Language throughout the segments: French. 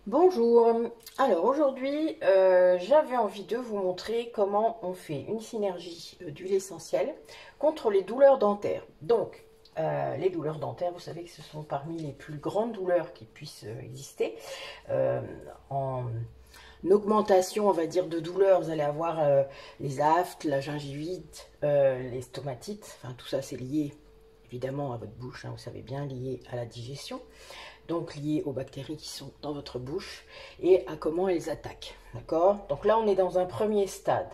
Bonjour, alors aujourd'hui j'avais envie de vous montrer comment on fait une synergie d'huile essentielle contre les douleurs dentaires. Donc les douleurs dentaires, vous savez que ce sont parmi les plus grandes douleurs qui puissent exister. En augmentation, on va dire, de douleurs, vous allez avoir les aftes, la gingivite, les stomatites, enfin tout ça c'est lié évidemment à votre bouche, hein, vous savez bien, lié à la digestion, donc liées aux bactéries qui sont dans votre bouche et à comment elles attaquent. D'accord? Donc là, on est dans un premier stade.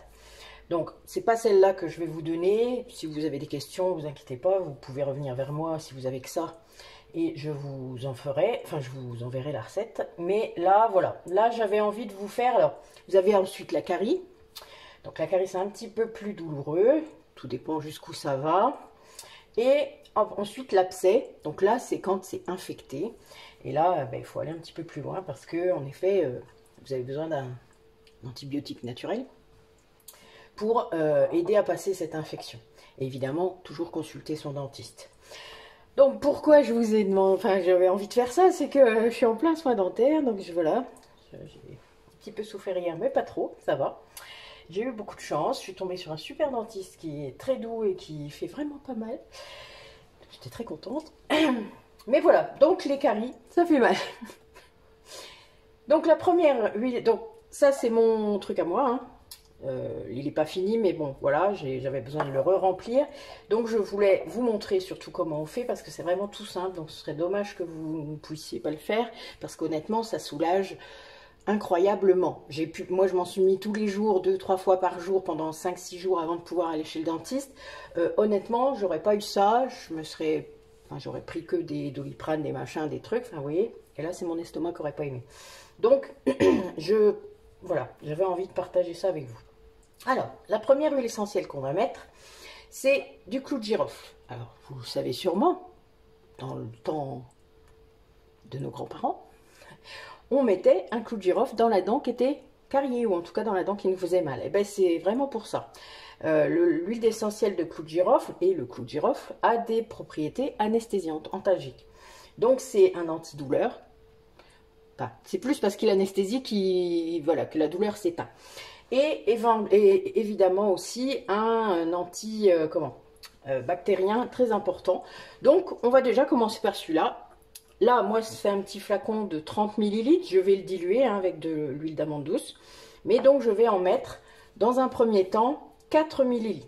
Donc, c'est pas celle-là que je vais vous donner. Si vous avez des questions, ne vous inquiétez pas, vous pouvez revenir vers moi si vous avez que ça. Et je vous en ferai, enfin je vous enverrai la recette. Mais là, voilà. Là, j'avais envie de vous faire. Alors, vous avez ensuite la carie. Donc la carie, c'est un petit peu plus douloureux. Tout dépend jusqu'où ça va. Et ensuite l'abcès, donc là c'est quand c'est infecté. Et là il faut aller un petit peu plus loin parce que en effet vous avez besoin d'un antibiotique naturel pour aider à passer cette infection. Et évidemment toujours consulter son dentiste. Donc pourquoi je vous ai demandé, enfin j'avais envie de faire ça, c'est que je suis en plein soin dentaire, donc voilà, j'ai un petit peu souffert hier mais pas trop, ça va. J'ai eu beaucoup de chance, je suis tombée sur un super dentiste qui est très doux et qui fait vraiment pas mal. J'étais très contente. Mais voilà, donc les caries, ça fait mal. Donc la première huile, donc ça c'est mon truc à moi. Hein. Il n'est pas fini, mais bon, voilà, j'avais besoin de le re-remplir. Donc je voulais vous montrer surtout comment on fait, parce que c'est vraiment tout simple. Donc ce serait dommage que vous ne puissiez pas le faire, parce qu'honnêtement, ça soulage incroyablement. Moi je m'en suis mis tous les jours, 2-3 fois par jour, pendant 5-6 jours avant de pouvoir aller chez le dentiste. Honnêtement, j'aurais pas eu ça, j'aurais pris que des Doliprane, des machins, des trucs, enfin vous voyez. Et là c'est mon estomac qui n'aurait pas aimé. Donc voilà, j'avais envie de partager ça avec vous. Alors, la première huile essentielle qu'on va mettre, c'est du clou de girofle. Alors, vous le savez sûrement, dans le temps de nos grands-parents, on mettait un clou de girofle dans la dent qui était cariée, ou en tout cas dans la dent qui nous faisait mal. Et bien, c'est vraiment pour ça. L'huile essentielle de clou de girofle, et le clou de girofle, a des propriétés anesthésiantes, antalgiques. Donc, c'est un antidouleur. Enfin, c'est plus parce qu'il anesthésie que la douleur s'éteint. Et évidemment aussi un anti bactérien très important. Donc on va déjà commencer par celui-là. Là, moi, c'est un petit flacon de 30 ml. Je vais le diluer avec de l'huile d'amande douce. Mais donc, je vais en mettre, dans un premier temps, 4 ml.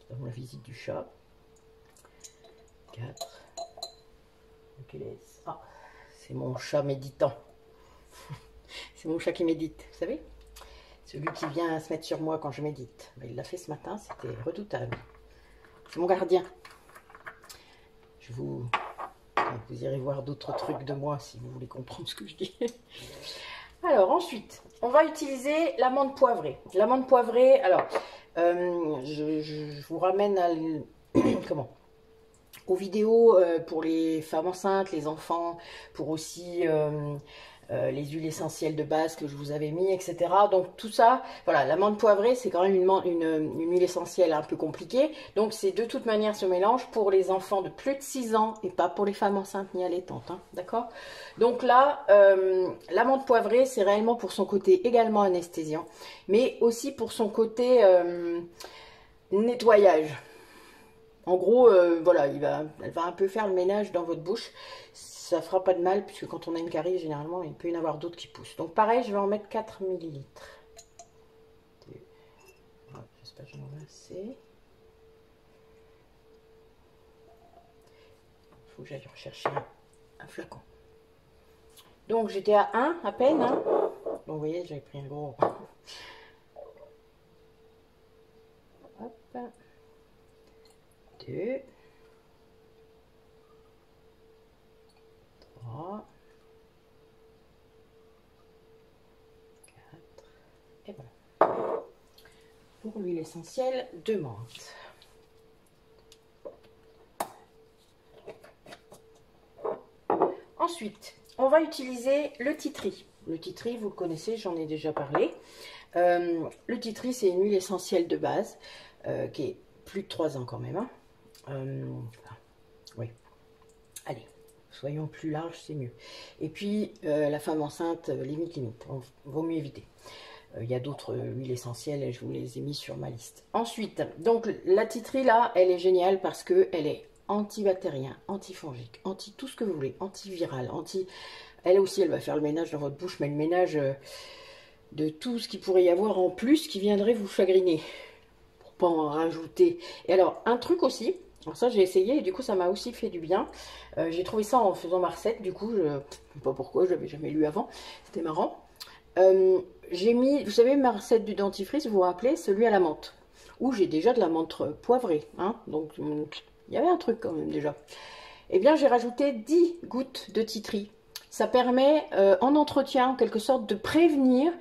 Dans la visite du chat. 4. Ah, c'est mon chat méditant. C'est mon chat qui médite, vous savez? Celui qui vient se mettre sur moi quand je médite. Il l'a fait ce matin, c'était redoutable. C'est mon gardien. Vous irez voir d'autres trucs de moi si vous voulez comprendre ce que je dis. Alors ensuite, on va utiliser l'amande poivrée. L'amande poivrée, alors, je vous ramène à aux vidéos pour les femmes enceintes, les enfants, pour aussi les huiles essentielles de base que je vous avais mis, etc. Donc tout ça, voilà, l'amande poivrée, c'est quand même une huile essentielle un peu compliquée. Donc c'est de toute manière ce mélange pour les enfants de plus de 6 ans et pas pour les femmes enceintes ni allaitantes, hein, d'accord? Donc là, l'amande poivrée, c'est réellement pour son côté également anesthésiant, mais aussi pour son côté nettoyage. En gros, voilà, elle va un peu faire le ménage dans votre bouche. Ça fera pas de mal, puisque quand on a une carie, généralement, il peut y en avoir d'autres qui poussent. Donc pareil, je vais en mettre 4 ml. J'espère que j'en ai assez. Il faut que j'aille rechercher un flacon. Donc j'étais à 1 à peine. Hein. Donc vous voyez, j'avais pris un gros. Hop. 2. 3. 4. Et voilà. Pour l'huile essentielle de menthe. Ensuite, on va utiliser le tea tree. Le tea tree, vous le connaissez, j'en ai déjà parlé. Le tea tree, c'est une huile essentielle de base qui est plus de 3 ans quand même. Hein. Oui. Allez, soyons plus larges, c'est mieux. Et puis, la femme enceinte, limite, vaut mieux éviter. Il y a d'autres huiles essentielles et je vous les ai mis sur ma liste. Ensuite, donc la tea tree là, elle est géniale parce qu'elle est antibactérien, antifongique, anti tout ce que vous voulez, antiviral, Elle aussi, elle va faire le ménage dans votre bouche, mais le ménage de tout ce qu'il pourrait y avoir en plus qui viendrait vous chagriner. Pour pas en rajouter. Et alors, un truc aussi, alors ça j'ai essayé et du coup ça m'a aussi fait du bien. J'ai trouvé ça en faisant ma recette, du coup, je ne sais pas pourquoi, je l'avais jamais lu avant, c'était marrant. J'ai mis, vous savez, ma recette du dentifrice, vous vous rappelez, celui à la menthe, où j'ai déjà de la menthe poivrée, hein, donc il y avait un truc quand même déjà. Eh bien, j'ai rajouté 10 gouttes de tea tree. Ça permet, en entretien, en quelque sorte, de prévenir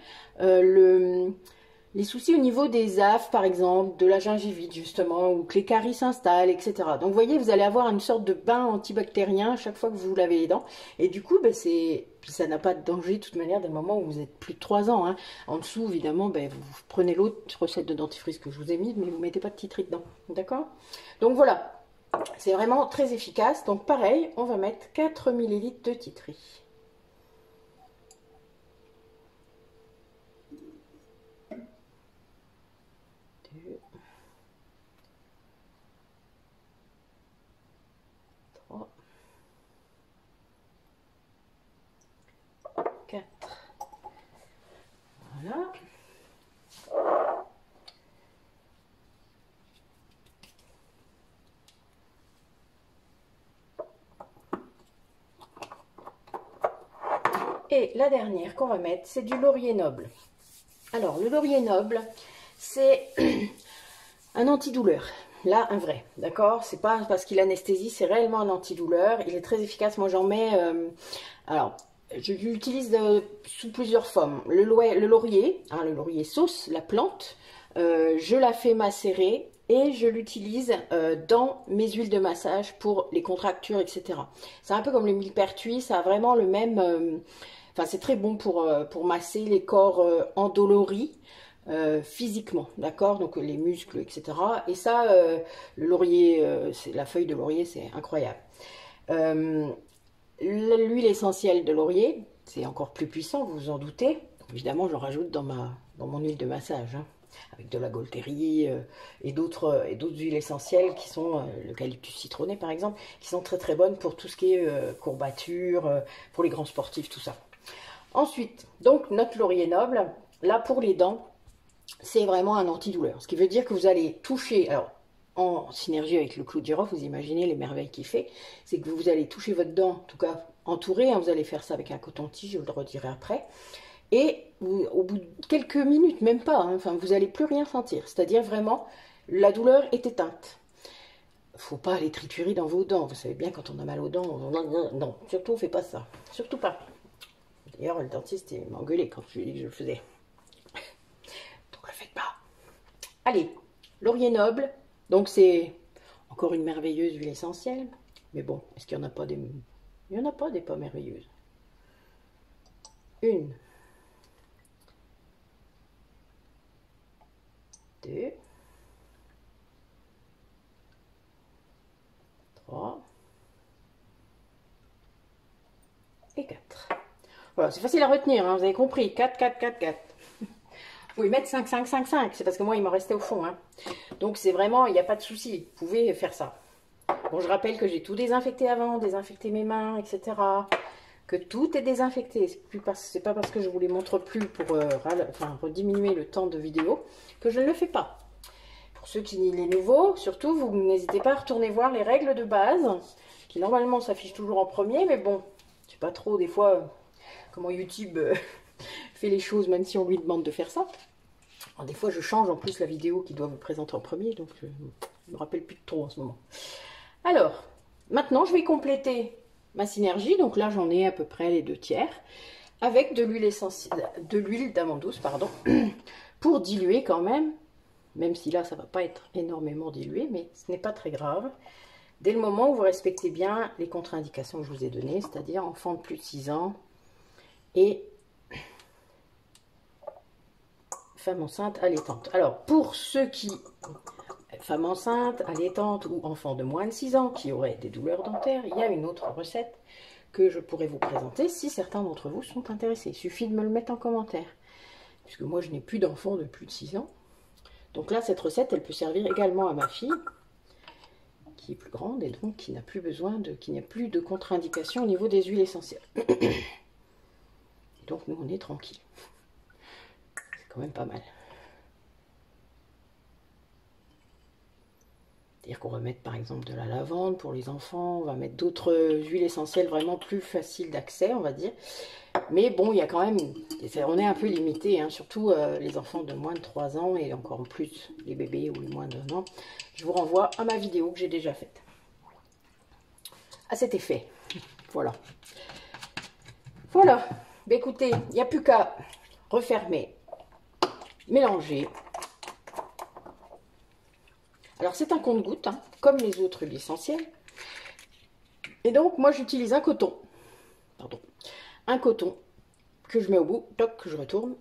les soucis au niveau des affes, par exemple, de la gingivite, justement, ou que les caries s'installent, etc. Donc, vous voyez, vous allez avoir une sorte de bain antibactérien chaque fois que vous vous lavez les dents. Et du coup, ben, puis ça n'a pas de danger, de toute manière, dès le moment où vous êtes plus de 3 ans. Hein. En dessous, évidemment, ben, vous prenez l'autre recette de dentifrice que je vous ai mise, mais vous ne mettez pas de tea tree dedans. D'accord? Donc, voilà. C'est vraiment très efficace. Donc, pareil, on va mettre 4 ml de tea tree. 4. Voilà. Et la dernière qu'on va mettre, c'est du laurier noble. Alors, le laurier noble, c'est un antidouleur. Là, un vrai, d'accord? C'est pas parce qu'il anesthésie, c'est réellement un antidouleur. Il est très efficace. Moi, j'en mets... alors, je l'utilise sous plusieurs formes. Le laurier, hein, le laurier sauce, la plante, je la fais macérer et je l'utilise dans mes huiles de massage pour les contractures, etc. C'est un peu comme le millepertuis, ça a vraiment le même... Enfin, c'est très bon pour masser les corps endoloris. Physiquement, d'accord, donc les muscles, etc. Et ça, le laurier, la feuille de laurier, c'est incroyable. L'huile essentielle de laurier, c'est encore plus puissant, vous vous en doutez. Évidemment, je rajoute dans mon huile de massage, hein, avec de la Gaultérie et d'autres huiles essentielles qui sont l'eucalyptus citronné par exemple, qui sont très très bonnes pour tout ce qui est courbatures, pour les grands sportifs, tout ça. Ensuite, donc notre laurier noble, là pour les dents, c'est vraiment un antidouleur. Ce qui veut dire que vous allez toucher, alors en synergie avec le clou de girofle, vous imaginez les merveilles qu'il fait, c'est que vous allez toucher votre dent, en tout cas entouré, hein, vous allez faire ça avec un coton-tige, je vous le redirai après, et au bout de quelques minutes, même pas, hein, enfin, vous n'allez plus rien sentir, c'est-à-dire vraiment, la douleur est éteinte. Faut pas aller triturer dans vos dents, vous savez bien quand on a mal aux dents, non, surtout on fait pas ça, surtout pas. D'ailleurs le dentiste m'a engueulé quand je lui ai dit que je le faisais. Donc le faites pas. Allez, laurier noble, donc c'est encore une merveilleuse huile essentielle, mais bon, est-ce qu'il n'y en a pas des... Il n'y en a pas des pas merveilleuses. 1, 2, 3 et 4. Voilà, c'est facile à retenir, hein, vous avez compris. 4, 4, 4, 4. Vous pouvez mettre 5, 5, 5, 5. C'est parce que moi, il m'en restait au fond. Hein. Donc, c'est vraiment, il n'y a pas de souci. Vous pouvez faire ça. Bon, je rappelle que j'ai tout désinfecté avant, désinfecté mes mains, etc. Que tout est désinfecté. C'est pas parce que je vous les montre plus pour rediminuer le temps de vidéo que je ne le fais pas. Pour ceux qui les nouveaux, surtout, vous n'hésitez pas à retourner voir les règles de base, qui normalement s'affichent toujours en premier, mais bon, je sais pas trop des fois comment YouTube fait les choses, même si on lui demande de faire ça. Alors, des fois, je change en plus la vidéo qui doit vous présenter en premier, donc je ne me rappelle plus de trop en ce moment. Alors, maintenant, je vais compléter ma synergie. Donc là, j'en ai à peu près les 2/3 avec de l'huile essentielle, de l'huile d'amande douce, pardon, pour diluer quand même si là, ça va pas être énormément dilué, mais ce n'est pas très grave. dès le moment où vous respectez bien les contre-indications que je vous ai données, c'est-à-dire enfant de plus de 6 ans et femme enceinte allaitante. Alors, pour ceux qui, femmes enceintes, allaitantes ou enfants de moins de 6 ans qui auraient des douleurs dentaires, il y a une autre recette que je pourrais vous présenter si certains d'entre vous sont intéressés. Il suffit de me le mettre en commentaire, puisque moi je n'ai plus d'enfants de plus de 6 ans. Donc là, cette recette, elle peut servir également à ma fille, qui est plus grande et donc qui n'a plus besoin de, qui n'a plus de contre-indication au niveau des huiles essentielles. Et donc nous, on est tranquille. C'est quand même pas mal. C'est-à-dire qu'on va mettre par exemple de la lavande pour les enfants, on va mettre d'autres huiles essentielles vraiment plus faciles d'accès, on va dire. Mais bon, il y a quand même, on est un peu limité, hein, surtout les enfants de moins de 3 ans et encore plus les bébés ou les moins d'1 an. Je vous renvoie à ma vidéo que j'ai déjà faite à cet effet. Voilà. Voilà. Ben écoutez, il n'y a plus qu'à refermer, mélanger. Alors, c'est un compte-gouttes, hein, comme les autres huiles essentielles. Et donc, moi, j'utilise un coton. Pardon. Un coton que je mets au bout, toc, que je retourne.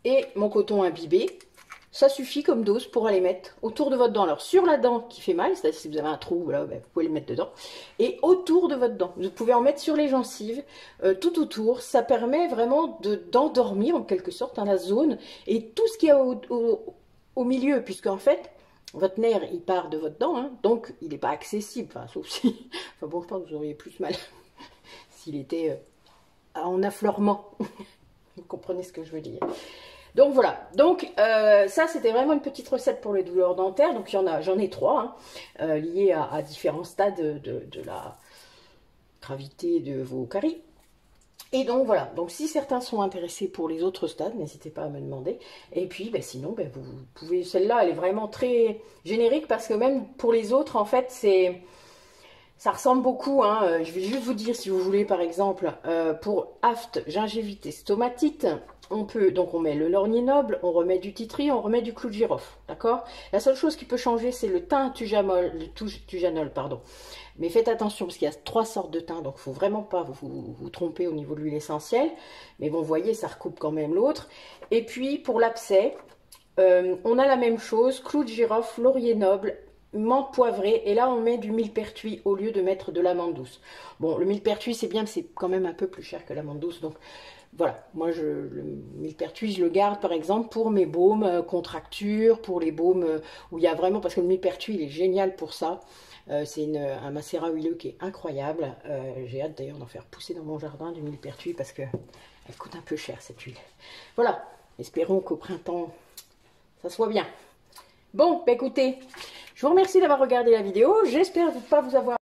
Et mon coton imbibé, ça suffit comme dose pour aller mettre autour de votre dent. Alors, sur la dent qui fait mal, c'est-à-dire si vous avez un trou, voilà, ben, vous pouvez le mettre dedans. Et autour de votre dent. Vous pouvez en mettre sur les gencives, tout autour. Ça permet vraiment d'endormir, en quelque sorte, la zone. Et tout ce qu'il y a au milieu, puisque en fait... Votre nerf, il part de votre dent, hein, donc il n'est pas accessible, enfin, sauf si... Enfin bon, je pense que vous auriez plus mal s'il était en affleurement. Vous comprenez ce que je veux dire. Donc voilà, donc ça c'était vraiment une petite recette pour les douleurs dentaires. Donc j'en ai 3, hein, liées à différents stades de la gravité de vos caries. Et donc voilà, donc si certains sont intéressés pour les autres stades, n'hésitez pas à me demander. Et puis ben, sinon, ben, vous pouvez, celle-là elle est vraiment très générique parce que même pour les autres en fait ça ressemble beaucoup, hein. Je vais juste vous dire si vous voulez par exemple pour aphte, gingivite et stomatite, on peut, donc on met le laurier noble, on remet du titri, on remet du clou de girofle, d'accord? La seule chose qui peut changer c'est le thym tujanol, pardon. Mais faites attention parce qu'il y a 3 sortes de thym, donc il ne faut vraiment pas vous tromper au niveau de l'huile essentielle. Mais bon, vous voyez, ça recoupe quand même l'autre. Et puis, pour l'abcès, on a la même chose, clou de girofle, laurier noble, menthe poivrée. Et là, on met du millepertuis au lieu de mettre de l'amande douce. Bon, le millepertuis, c'est bien, mais c'est quand même un peu plus cher que l'amande douce. Donc, voilà, moi, le millepertuis, je le garde, par exemple, pour mes baumes contractures, pour les baumes où il y a vraiment... Parce que le millepertuis, il est génial pour ça. C'est un macérat huileux qui est incroyable. J'ai hâte d'ailleurs d'en faire pousser dans mon jardin du millepertuis parce que elle coûte un peu cher cette huile. Voilà, espérons qu'au printemps, ça soit bien. Bon, bah écoutez, je vous remercie d'avoir regardé la vidéo. J'espère ne pas vous avoir...